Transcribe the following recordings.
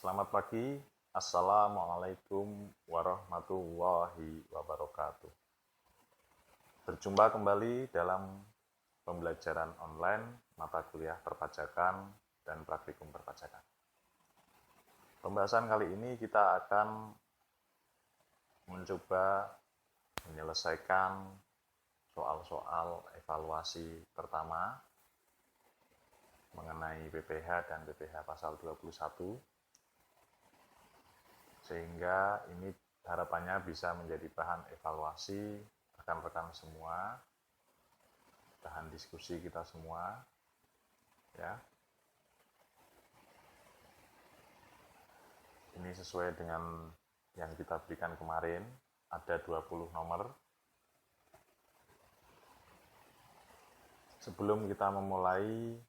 Selamat pagi, Assalamualaikum warahmatullahi wabarakatuh. Berjumpa kembali dalam pembelajaran online mata kuliah perpajakan dan praktikum perpajakan. Pembahasan kali ini kita akan mencoba menyelesaikan soal-soal evaluasi pertama mengenai PPH dan PPH pasal 21, sehingga ini harapannya bisa menjadi bahan evaluasi rekan-rekan semua, bahan diskusi kita semua, ya. Ini sesuai dengan yang kita berikan kemarin, ada 20 nomor. Sebelum kita memulai,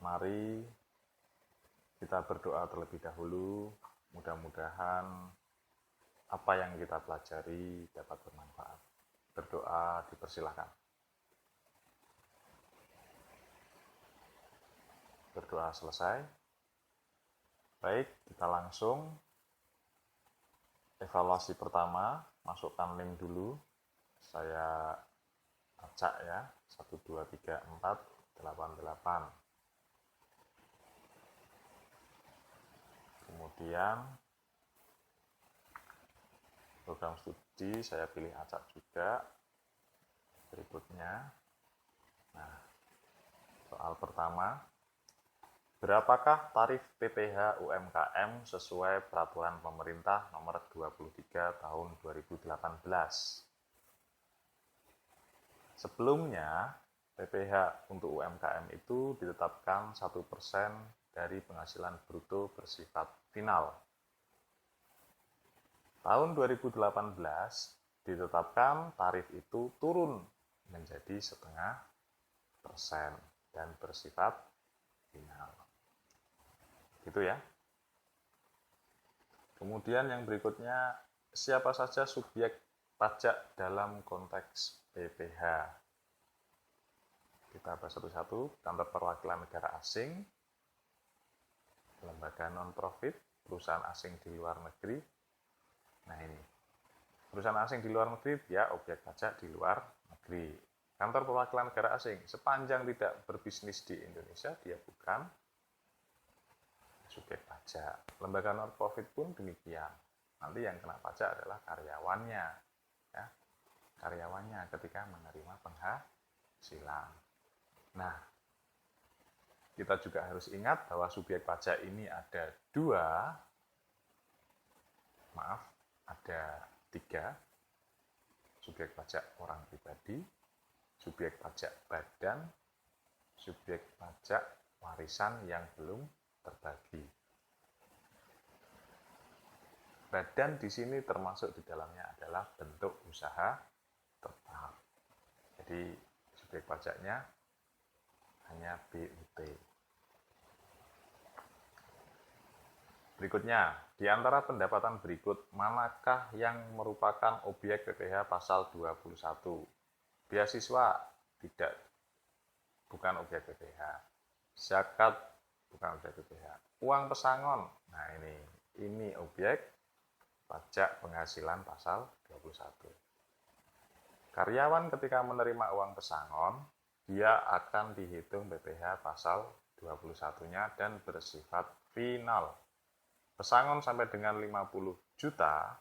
mari kita berdoa terlebih dahulu. Mudah-mudahan apa yang kita pelajari dapat bermanfaat. Berdoa dipersilahkan. Berdoa selesai. Baik, kita langsung evaluasi pertama. Masukkan link dulu. Saya acak ya. 1, 2, 3, 4, 8. Kemudian program studi saya pilih acak juga. Berikutnya, nah, soal pertama, berapakah tarif PPH UMKM sesuai peraturan pemerintah nomor 23 tahun 2018? Sebelumnya, PPH untuk UMKM itu ditetapkan 1% dari penghasilan bruto bersifat final. Tahun 2018 ditetapkan tarif itu turun menjadi 0,5% dan bersifat final. Gitu ya. Kemudian yang berikutnya, siapa saja subjek pajak dalam konteks PPH? Kita bahas satu-satu. Kantor perwakilan negara asing, lembaga non-profit, perusahaan asing di luar negeri. Nah ini, perusahaan asing di luar negeri dia objek pajak di luar negeri. Kantor perwakilan negara asing sepanjang tidak berbisnis di Indonesia dia bukan subjek pajak. Lembaga non-profit pun demikian. Nanti yang kena pajak adalah karyawannya, ya, karyawannya ketika menerima penghasilan. Nah, kita juga harus ingat bahwa subjek pajak ini ada tiga. Subjek pajak orang pribadi, subjek pajak badan, subjek pajak warisan yang belum terbagi. Badan di sini termasuk di dalamnya adalah bentuk usaha tetap. Jadi subjek pajaknya hanya BUT. Berikutnya, di antara pendapatan berikut, manakah yang merupakan objek PPH pasal 21? Beasiswa tidak, bukan objek PPH. Zakat bukan objek PPH. Uang pesangon, nah ini objek pajak penghasilan pasal 21. Karyawan ketika menerima uang pesangon, dia akan dihitung PPH pasal 21-nya dan bersifat final. Pesangon sampai dengan 50 juta,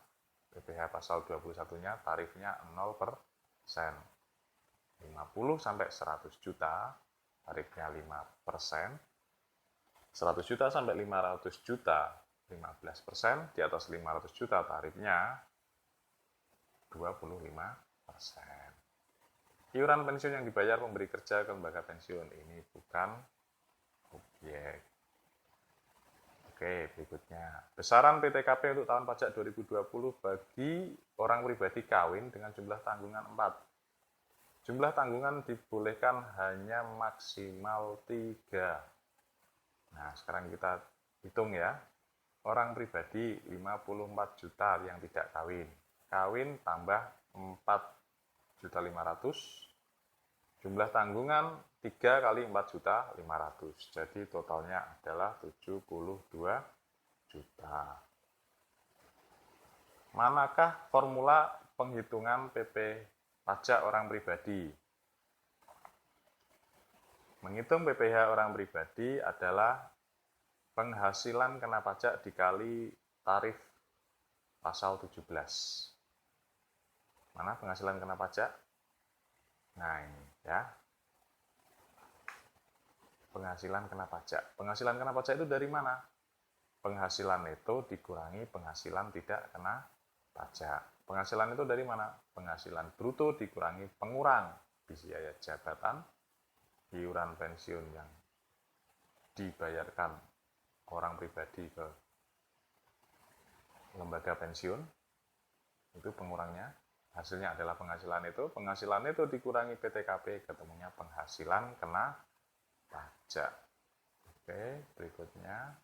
PPH pasal 21-nya tarifnya 0%. 50 sampai 100 juta, tarifnya 5%. 100 juta sampai 500 juta, 15%. Di atas 500 juta, tarifnya 25%. Iuran pensiun yang dibayar pemberi kerja ke lembaga pensiun ini bukan objek. Oke, berikutnya. Besaran PTKP untuk tahun pajak 2020 bagi orang pribadi kawin dengan jumlah tanggungan 4. Jumlah tanggungan dibolehkan hanya maksimal 3. Nah, sekarang kita hitung ya. Orang pribadi 54 juta yang tidak kawin. Kawin tambah 4.500.000. Jumlah tanggungan 3 kali 4.500.000. Jadi totalnya adalah 72 juta. Manakah formula penghitungan PP pajak orang pribadi? Menghitung PPh orang pribadi adalah penghasilan kena pajak dikali tarif pasal 17. Mana penghasilan kena pajak? Nah ini ya. Penghasilan kena pajak. Penghasilan kena pajak itu dari mana? Penghasilan itu dikurangi penghasilan tidak kena pajak. Penghasilan itu dari mana? Penghasilan bruto dikurangi pengurang biaya jabatan, iuran pensiun yang dibayarkan orang pribadi ke lembaga pensiun, itu pengurangnya. Hasilnya adalah penghasilan itu dikurangi PTKP, ketemunya penghasilan kena pajak. Oke, berikutnya.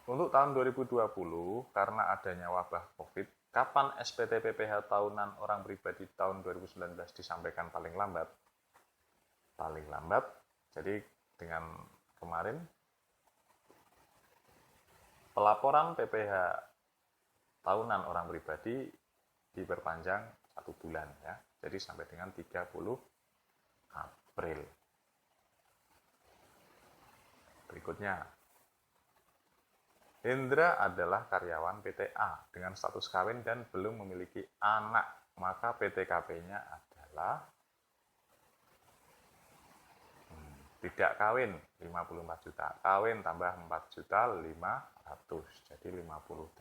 Untuk tahun 2020, karena adanya wabah COVID, kapan SPT PPh tahunan orang pribadi tahun 2019 disampaikan paling lambat? Paling lambat, jadi dengan kemarin, pelaporan PPh tahunan orang pribadi diperpanjang 1 bulan ya. Jadi sampai dengan 30 April. Berikutnya. Hendra adalah karyawan PT-A dengan status kawin dan belum memiliki anak, maka PTKP-nya adalah tidak kawin 54 juta, kawin tambah 4 juta 500, jadi 58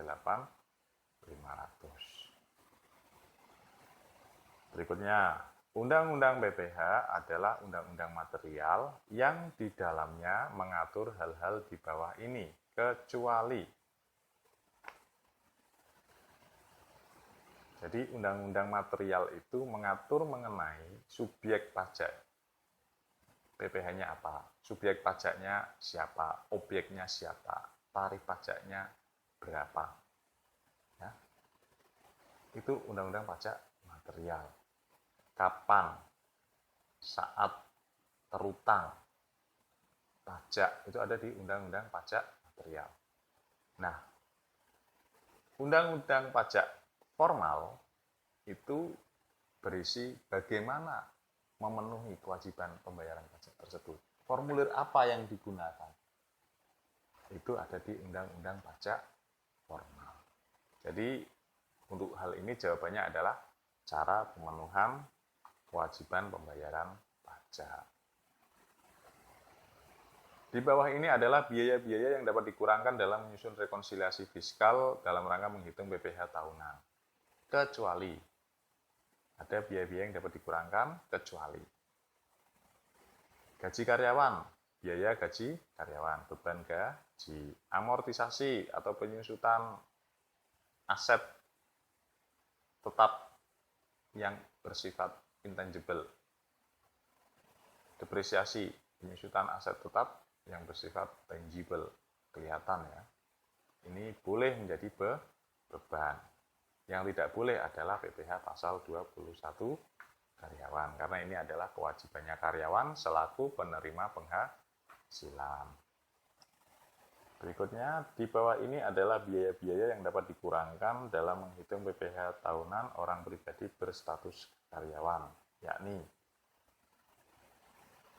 500. Berikutnya, Undang-Undang PPh adalah undang-undang material yang di dalamnya mengatur hal-hal di bawah ini, kecuali. Jadi undang-undang material itu mengatur mengenai subjek pajak. PPh-nya apa? Subjek pajaknya siapa? Objeknya siapa? Tarif pajaknya berapa? Ya. Itu undang-undang pajak material. Kapan? Saat terutang pajak itu ada di undang-undang pajak material. Nah, undang-undang pajak formal itu berisi bagaimana memenuhi kewajiban pembayaran pajak tersebut. Formulir apa yang digunakan? Itu ada di undang-undang pajak formal. Jadi, untuk hal ini jawabannya adalah cara pemenuhan kewajiban pembayaran pajak. Di bawah ini adalah biaya-biaya yang dapat dikurangkan dalam menyusun rekonsiliasi fiskal dalam rangka menghitung PPh tahunan. Kecuali ada biaya-biaya yang dapat dikurangkan, kecuali gaji karyawan, biaya gaji karyawan, beban gaji, amortisasi atau penyusutan aset tetap yang bersifat intangible, depresiasi, penyusutan aset tetap yang bersifat tangible, kelihatan ya. Ini boleh menjadi beban. Yang tidak boleh adalah PPh pasal 21 karyawan, karena ini adalah kewajibannya karyawan selaku penerima penghasilan. Berikutnya, di bawah ini adalah biaya-biaya yang dapat dikurangkan dalam menghitung PPh tahunan orang pribadi berstatus karyawan, yakni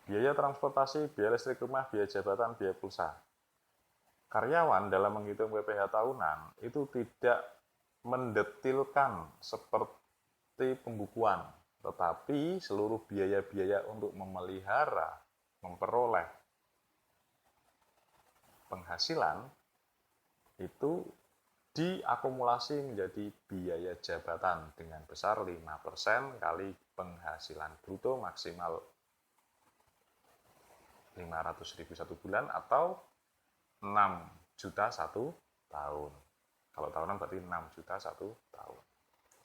biaya transportasi, biaya listrik rumah, biaya jabatan, biaya pulsa. Karyawan dalam menghitung PPh tahunan itu tidak mendetilkan seperti pembukuan, tetapi seluruh biaya-biaya untuk memelihara, memperoleh penghasilan itu diakumulasi menjadi biaya jabatan dengan besar 5% kali penghasilan bruto maksimal 500.000 satu bulan atau 6 juta satu tahun. Kalau tahunan berarti 6 juta satu tahun.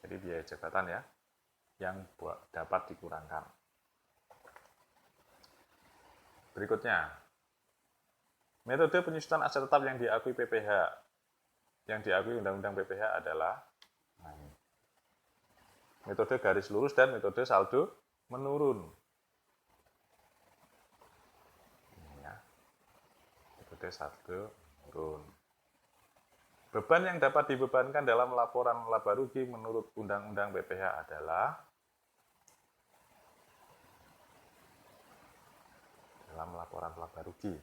Jadi biaya jabatan ya yang dapat dikurangkan. Berikutnya, metode penyusutan aset tetap yang diakui PPh, yang diakui Undang-Undang PPh adalah metode garis lurus dan metode saldo menurun. Ini ya. Metode saldo menurun. Beban yang dapat dibebankan dalam laporan laba rugi menurut Undang-Undang PPh adalah dalam laporan laba rugi.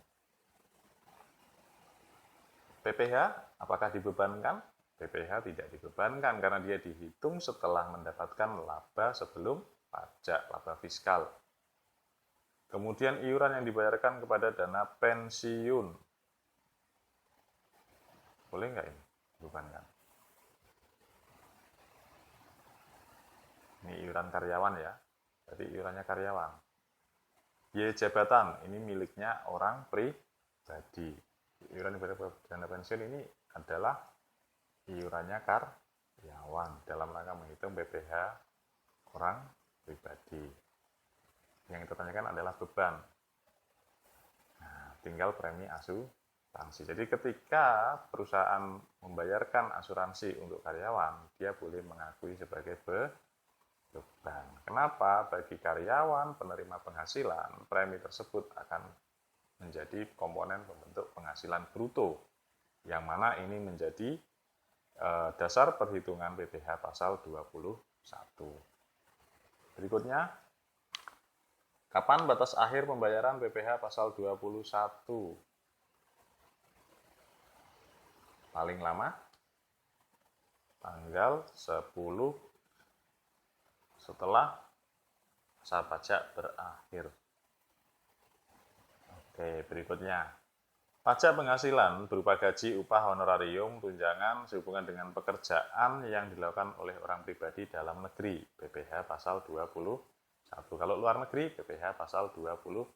PPh apakah dibebankan? PPh tidak dibebankan karena dia dihitung setelah mendapatkan laba sebelum pajak, laba fiskal. Kemudian iuran yang dibayarkan kepada dana pensiun. Boleh nggak ini dibebankan? Ini iuran karyawan ya, jadi iurannya karyawan. Biaya jabatan, ini miliknya orang pribadi. Iuran dana pensiun ini adalah iurannya karyawan dalam rangka menghitung PPh orang pribadi. Yang kita tanyakan adalah beban. Nah, tinggal premi asuransi. Jadi ketika perusahaan membayarkan asuransi untuk karyawan, dia boleh mengakui sebagai beban. Kenapa? Bagi karyawan penerima penghasilan, premi tersebut akan menjadi komponen pembentuk penghasilan bruto, yang mana ini menjadi dasar perhitungan PPh pasal 21. Berikutnya, kapan batas akhir pembayaran PPh pasal 21? Paling lama tanggal 10 setelah masa pajak berakhir. Oke, berikutnya. Pajak penghasilan berupa gaji, upah, honorarium, tunjangan sehubungan dengan pekerjaan yang dilakukan oleh orang pribadi dalam negeri. PPh pasal 21. Kalau luar negeri, PPh pasal 26.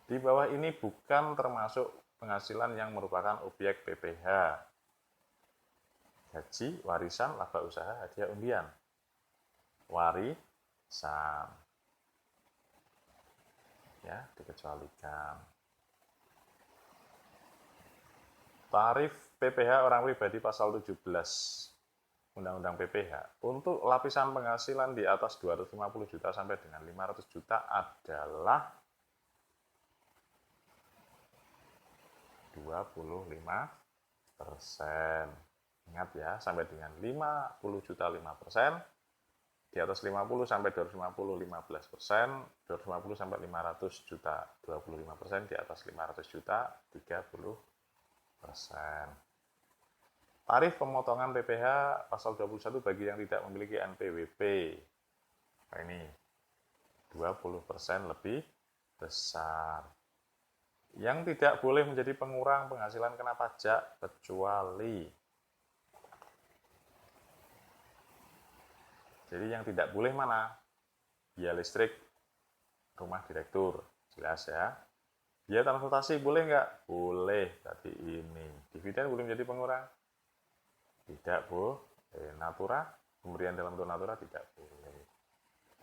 Di bawah ini bukan termasuk penghasilan yang merupakan objek PPh. Gaji, warisan, laba usaha, hadiah undian. Warisan. Ya, dikecualikan. Tarif PPh orang pribadi pasal 17 Undang-Undang PPh untuk lapisan penghasilan di atas 250 juta sampai dengan 500 juta adalah 25%. Ingat ya, sampai dengan 50 juta 5%, di atas 50 sampai 250 15%, 250 sampai 500 juta 25%, di atas 500 juta 30%. Tarif pemotongan PPh pasal 21 bagi yang tidak memiliki NPWP. Nah, ini 20% lebih besar. Yang tidak boleh menjadi pengurang penghasilan kena pajak kecuali. Jadi yang tidak boleh mana? Biaya listrik rumah direktur. Jelas ya. Biaya transportasi boleh nggak? Boleh, tapi ini. Dividen boleh menjadi pengurang? Tidak boleh. Natura, pemberian dalam bentuk natura tidak boleh.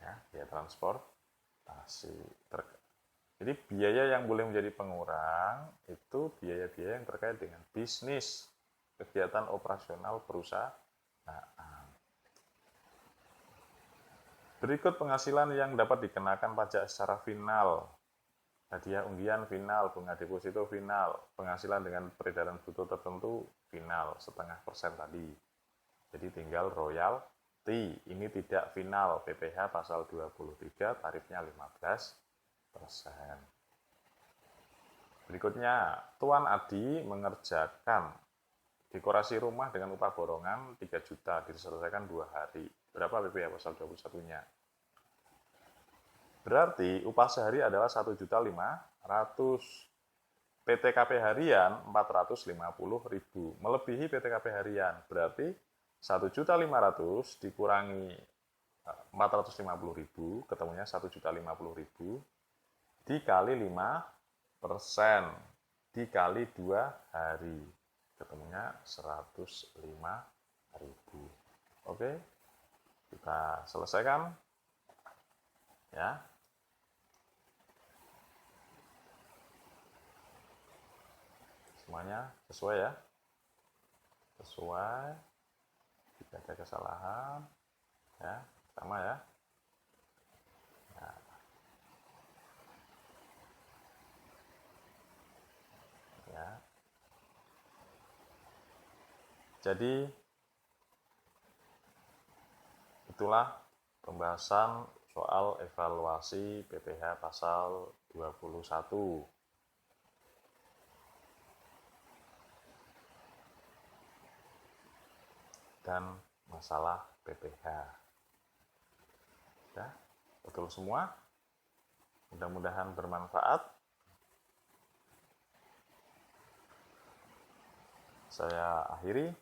Ya, biaya transportasi. Jadi biaya yang boleh menjadi pengurang itu biaya-biaya yang terkait dengan bisnis, kegiatan operasional perusahaan. Berikut penghasilan yang dapat dikenakan pajak secara final. Hadiah undian final, bunga deposito final, penghasilan dengan peredaran bruto tertentu final, 0,5% tadi. Jadi tinggal royalti, ini tidak final, PPh pasal 23, tarifnya 15%. Berikutnya, Tuan Adi mengerjakan dekorasi rumah dengan upah borongan 3 juta, diselesaikan 2 hari. Berapa PPh pasal 21-nya? Berarti upah sehari adalah 1.500.000. PTKP harian 450.000. Melebihi PTKP harian. Berarti 1.500.000 dikurangi 450.000, ketemunya 1.050.000 dikali 5% dikali 2 hari. Ketemunya 105.000. Oke. Kita selesaikan. Ya. Semuanya sesuai ya. Sesuai. Tidak ada kesalahan. Ya, sama ya. Jadi itulah pembahasan soal evaluasi PPh pasal 21 dan masalah PPh. Ya, betul semua. Mudah-mudahan bermanfaat. Saya akhiri.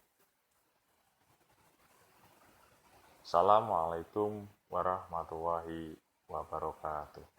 Assalamualaikum warahmatullahi wabarakatuh.